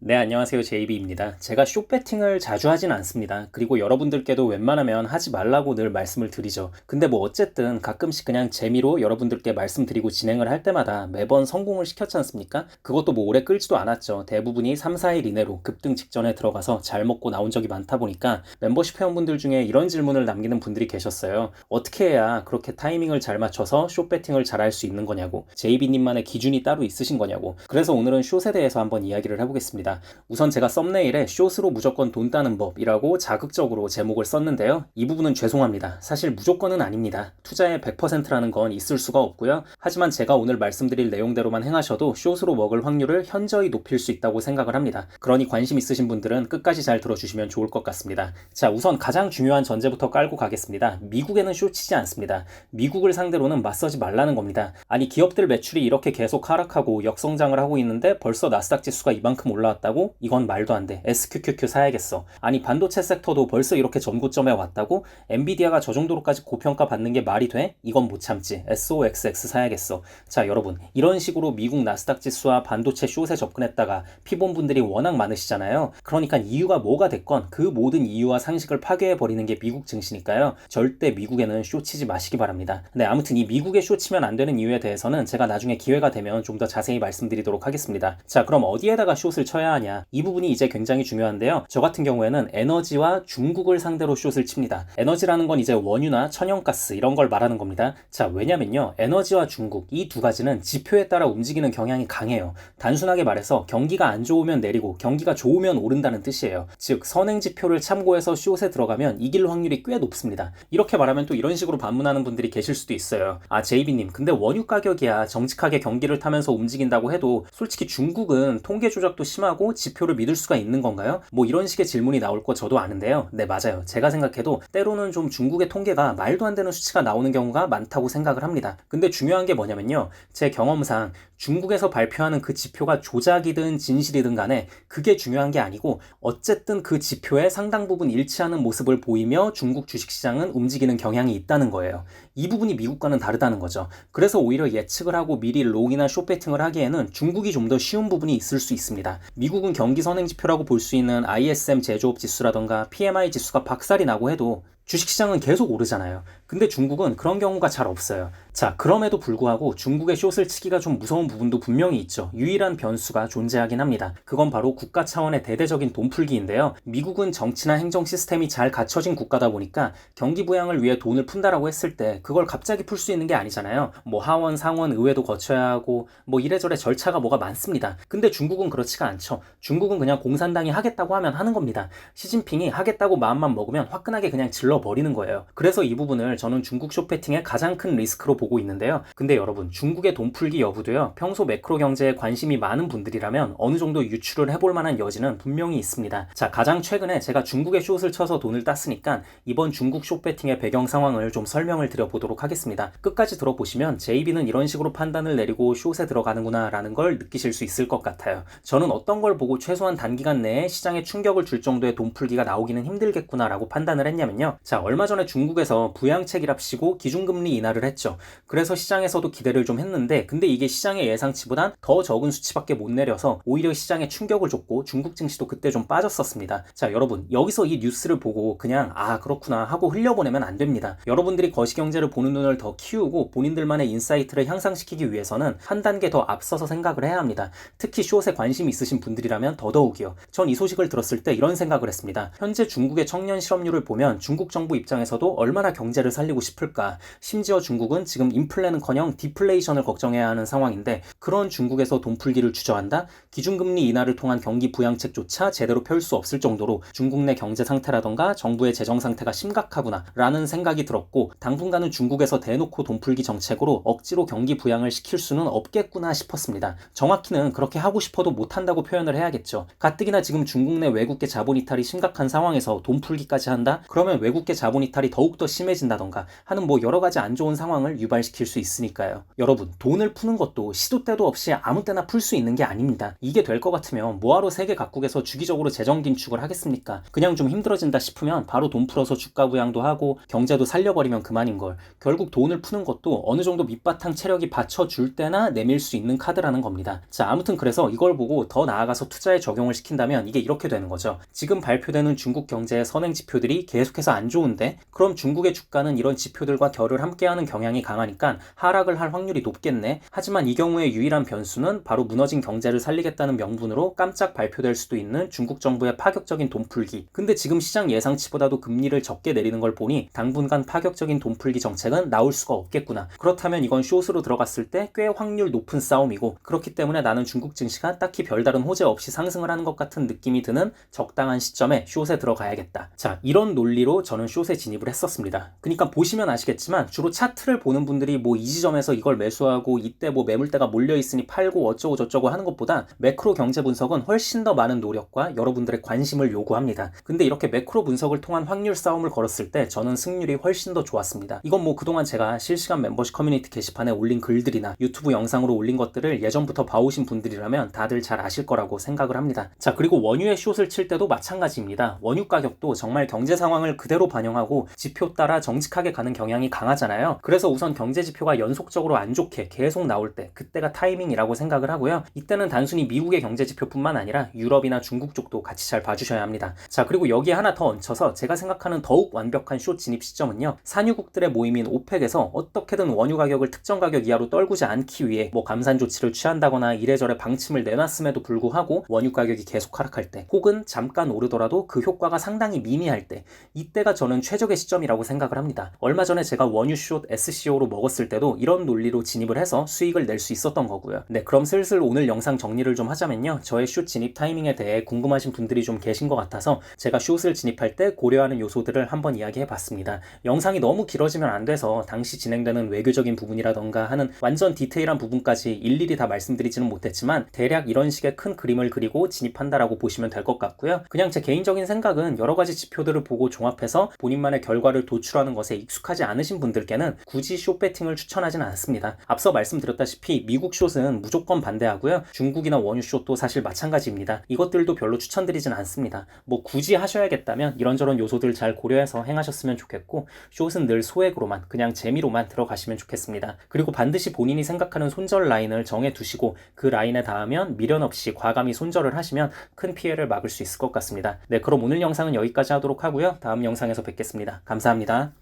네, 안녕하세요. 제이비입니다. 제가 쇼배팅을 자주 하진 않습니다. 그리고 여러분들께도 웬만하면 하지 말라고 늘 말씀을 드리죠. 근데 뭐 어쨌든 가끔씩 그냥 재미로 여러분들께 말씀드리고 진행을 할 때마다 매번 성공을 시켰지 않습니까? 그것도 뭐 오래 끌지도 않았죠. 대부분이 3, 4일 이내로 급등 직전에 들어가서 잘 먹고 나온 적이 많다 보니까 멤버십 회원분들 중에 이런 질문을 남기는 분들이 계셨어요. 어떻게 해야 그렇게 타이밍을 잘 맞춰서 쇼배팅을 잘 할 수 있는 거냐고. 제이비님만의 기준이 따로 있으신 거냐고. 그래서 오늘은 숏에 대해서 한번 이야기를 해보겠습니다. 우선 제가 썸네일에 숏으로 무조건 돈 따는 법이라고 자극적으로 제목을 썼는데요. 이 부분은 죄송합니다. 사실 무조건은 아닙니다. 투자의 100%라는 건 있을 수가 없고요. 하지만 제가 오늘 말씀드릴 내용대로만 행하셔도 숏으로 먹을 확률을 현저히 높일 수 있다고 생각을 합니다. 그러니 관심 있으신 분들은 끝까지 잘 들어주시면 좋을 것 같습니다. 자, 우선 가장 중요한 전제부터 깔고 가겠습니다. 미국에는 숏 치지 않습니다. 미국을 상대로는 맞서지 말라는 겁니다. 아니, 기업들 매출이 이렇게 계속 하락하고 역성장을 하고 있는데 벌써 나스닥 지수가 이만큼 올라왔다고? 이건 말도 안 돼. SQQQ 사야겠어. 아니, 반도체 섹터도 벌써 이렇게 전고점에 왔다고? 엔비디아가 저 정도로까지 고평가 받는 게 말이 돼? 이건 못 참지. SOXX 사야겠어. 자, 여러분, 이런 식으로 미국 나스닥 지수와 반도체 숏에 접근했다가 피본 분들이 워낙 많으시잖아요. 그러니까 이유가 뭐가 됐건 그 모든 이유와 상식을 파괴해버리는 게 미국 증시니까요. 절대 미국에는 숏 치지 마시기 바랍니다. 네, 아무튼 이 미국에 숏 치면 안 되는 이유에 대해서는 제가 나중에 기회가 되면 좀 더 자세히 말씀드리도록 하겠습니다. 자, 그럼 어디에다가 숏을 쳐야 하냐? 이 부분이 이제 굉장히 중요한데요. 저 같은 경우에는 에너지와 중국을 상대로 숏을 칩니다. 에너지라는 건 이제 원유나 천연가스 이런 걸 말하는 겁니다. 자, 왜냐면요. 에너지와 중국 이 두 가지는 지표에 따라 움직이는 경향이 강해요. 단순하게 말해서 경기가 안 좋으면 내리고 경기가 좋으면 오른다는 뜻이에요. 즉 선행지표를 참고해서 숏에 들어가면 이길 확률이 꽤 높습니다. 이렇게 말하면 또 이런 식으로 반문하는 분들이 계실 수도 있어요. 아, 제이비님, 근데 원유 가격이야 정직하게 경기를 타면서 움직인다고 해도 솔직히 중국은 통계 조작도 심하고 지표를 믿을 수가 있는 건가요? 뭐 이런 식의 질문이 나올 거 저도 아는데요. 네, 맞아요. 제가 생각해도 때로는 좀 중국의 통계가 말도 안 되는 수치가 나오는 경우가 많다고 생각을 합니다. 근데 중요한 게 뭐냐면요. 제 경험상 중국에서 발표하는 그 지표가 조작이든 진실이든 간에 그게 중요한 게 아니고 어쨌든 그 지표에 상당 부분 일치하는 모습을 보이며 중국 주식시장은 움직이는 경향이 있다는 거예요. 이 부분이 미국과는 다르다는 거죠. 그래서 오히려 예측을 하고 미리 롱이나 숏배팅을 하기에는 중국이 좀 더 쉬운 부분이 있을 수 있습니다. 미국은 경기 선행지표라고 볼 수 있는 ISM 제조업 지수라던가 PMI 지수가 박살이 나고 해도 주식시장은 계속 오르잖아요. 근데 중국은 그런 경우가 잘 없어요. 자, 그럼에도 불구하고 중국의 숏을 치기가 좀 무서운 부분도 분명히 있죠. 유일한 변수가 존재하긴 합니다. 그건 바로 국가 차원의 대대적인 돈풀기인데요. 미국은 정치나 행정 시스템이 잘 갖춰진 국가다 보니까 경기 부양을 위해 돈을 푼다라고 했을 때 그걸 갑자기 풀 수 있는 게 아니잖아요. 뭐 하원, 상원, 의회도 거쳐야 하고 뭐 이래저래 절차가 뭐가 많습니다. 근데 중국은 그렇지가 않죠. 중국은 그냥 공산당이 하겠다고 하면 하는 겁니다. 시진핑이 하겠다고 마음만 먹으면 화끈하게 그냥 질러버리는 거예요. 그래서 이 부분을 저는 중국 쇼패팅의 가장 큰 리스크로 보고 있는데요. 근데 여러분, 중국의 돈풀기 여부도요. 평소 매크로 경제에 관심이 많은 분들이라면 어느 정도 유출을 해볼 만한 여지는 분명히 있습니다. 자, 가장 최근에 제가 중국의 숏을 쳐서 돈을 땄으니까 이번 중국 쇼패팅의 배경 상황을 좀 설명을 드려보도록 하겠습니다. 끝까지 들어보시면 JB는 이런 식으로 판단을 내리고 숏에 들어가는구나 라는 걸 느끼실 수 있을 것 같아요. 저는 어떤 걸 보고 최소한 단기간 내에 시장에 충격을 줄 정도의 돈풀기가 나오기는 힘들겠구나 라고 판단을 했냐면요. 자, 얼마 전에 중국에서 부양책이랍시고 기준금리 인하를 했죠. 그래서 시장에서도 기대를 좀 했는데 근데 이게 시장의 예상치보단 더 적은 수치밖에 못 내려서 오히려 시장에 충격을 줬고 중국 증시도 그때 좀 빠졌었습니다. 자, 여러분, 여기서 이 뉴스를 보고 그냥 아 그렇구나 하고 흘려보내면 안 됩니다. 여러분들이 거시경제를 보는 눈을 더 키우고 본인들만의 인사이트를 향상시키기 위해서는 한 단계 더 앞서서 생각을 해야 합니다. 특히 숏에 관심이 있으신 분들이라면 더더욱이요. 전 이 소식을 들었을 때 이런 생각을 했습니다. 현재 중국의 청년 실업률을 보면 중국 정부 입장에서도 얼마나 경제를 살리고 싶을까. 심지어 중국은 지금 인플레는커녕 디플레이션을 걱정해야 하는 상황인데 그런 중국에서 돈풀기를 주저한다? 기준금리 인하를 통한 경기 부양책조차 제대로 펼 수 없을 정도로 중국 내 경제 상태라던가 정부의 재정 상태가 심각하구나 라는 생각이 들었고 당분간은 중국에서 대놓고 돈풀기 정책으로 억지로 경기 부양을 시킬 수는 없겠구나 싶었습니다. 정확히는 그렇게 하고 싶어도 못한다고 표현을 해야겠죠. 가뜩이나 지금 중국 내 외국계 자본 이탈이 심각한 상황에서 돈풀기까지 한다? 그러면 외국 중국계 자본 이탈이 더욱더 심해진다던가 하는 뭐 여러 가지 안 좋은 상황을 유발시킬 수 있으니까요. 여러분, 돈을 푸는 것도 시도 때도 없이 아무 때나 풀 수 있는 게 아닙니다. 이게 될 것 같으면 뭐하러 세계 각국에서 주기적으로 재정 긴축을 하겠습니까? 그냥 좀 힘들어진다 싶으면 바로 돈 풀어서 주가 부양도 하고 경제도 살려버리면 그만인걸. 결국 돈을 푸는 것도 어느 정도 밑바탕 체력이 받쳐줄 때나 내밀 수 있는 카드라는 겁니다. 자, 아무튼 그래서 이걸 보고 더 나아가서 투자에 적용을 시킨다면 이게 이렇게 되는 거죠. 지금 발표되는 중국 경제의 선행 지표들이 계속해서 안 좋은데 그럼 중국의 주가는 이런 지표들과 결을 함께하는 경향이 강하니까 하락을 할 확률이 높겠네. 하지만 이 경우의 유일한 변수는 바로 무너진 경제를 살리겠다는 명분으로 깜짝 발표될 수도 있는 중국 정부의 파격적인 돈풀기. 근데 지금 시장 예상치보다도 금리를 적게 내리는 걸 보니 당분간 파격적인 돈풀기 정책은 나올 수가 없겠구나. 그렇다면 이건 숏으로 들어갔을 때 꽤 확률 높은 싸움이고, 그렇기 때문에 나는 중국 증시가 딱히 별다른 호재 없이 상승을 하는 것 같은 느낌이 드는 적당한 시점에 숏에 들어가야겠다. 자, 이런 논리로 저는 숏에 진입을 했었습니다. 그러니까 보시면 아시겠지만 주로 차트를 보는 분들이 뭐 이 지점에서 이걸 매수하고 이때 뭐 매물대가 몰려있으니 팔고 어쩌고 저쩌고 하는 것보다 매크로 경제 분석은 훨씬 더 많은 노력과 여러분들의 관심을 요구합니다. 근데 이렇게 매크로 분석을 통한 확률 싸움을 걸었을 때 저는 승률이 훨씬 더 좋았습니다. 이건 뭐 그동안 제가 실시간 멤버십 커뮤니티 게시판에 올린 글들이나 유튜브 영상으로 올린 것들을 예전부터 봐오신 분들이라면 다들 잘 아실 거라고 생각을 합니다. 자, 그리고 원유의 숏을 칠 때도 마찬가지입니다. 원유 가격도 정말 경제 상황을 그대로 반영하고 지표 따라 정직하게 가는 경향이 강하잖아요. 그래서 우선 경제 지표가 연속적으로 안 좋게 계속 나올 때 그때가 타이밍이라고 생각을 하고요. 이때는 단순히 미국의 경제 지표뿐만 아니라 유럽이나 중국 쪽도 같이 잘 봐주셔야 합니다. 자, 그리고 여기에 하나 더 얹혀서 제가 생각하는 더욱 완벽한 숏 진입 시점은요, 산유국들의 모임인 오펙에서 어떻게든 원유 가격을 특정 가격 이하로 떨구지 않기 위해 뭐 감산 조치를 취한다거나 이래저래 방침을 내놨음에도 불구하고 원유 가격이 계속 하락할 때, 혹은 잠깐 오르더라도 그 효과가 상당히 미미할 때, 이때가 저는 최적의 시점이라고 생각을 합니다. 얼마 전에 제가 원유 숏 SCO로 먹었을 때도 이런 논리로 진입을 해서 수익을 낼 수 있었던 거고요. 네, 그럼 슬슬 오늘 영상 정리를 좀 하자면요, 저의 숏 진입 타이밍에 대해 궁금하신 분들이 좀 계신 것 같아서 제가 숏을 진입할 때 고려하는 요소들을 한번 이야기해 봤습니다. 영상이 너무 길어지면 안 돼서 당시 진행되는 외교적인 부분이라던가 하는 완전 디테일한 부분까지 일일이 다 말씀드리지는 못했지만 대략 이런 식의 큰 그림을 그리고 진입한다라고 보시면 될 것 같고요. 그냥 제 개인적인 생각은 여러 가지 지표들을 보고 종합해서 본인만의 결과를 도출하는 것에 익숙하지 않으신 분들께는 굳이 숏 배팅을 추천하지는 않습니다. 앞서 말씀드렸다시피 미국 숏은 무조건 반대하고요. 중국이나 원유 숏도 사실 마찬가지입니다. 이것들도 별로 추천드리진 않습니다. 뭐 굳이 하셔야겠다면 이런저런 요소들 잘 고려해서 행하셨으면 좋겠고, 숏은 늘 소액으로만 그냥 재미로만 들어가시면 좋겠습니다. 그리고 반드시 본인이 생각하는 손절 라인을 정해 두시고 그 라인에 닿으면 미련 없이 과감히 손절을 하시면 큰 피해를 막을 수 있을 것 같습니다. 네, 그럼 오늘 영상은 여기까지 하도록 하고요. 다음 영상에서 뵙겠습니다. 감사합니다.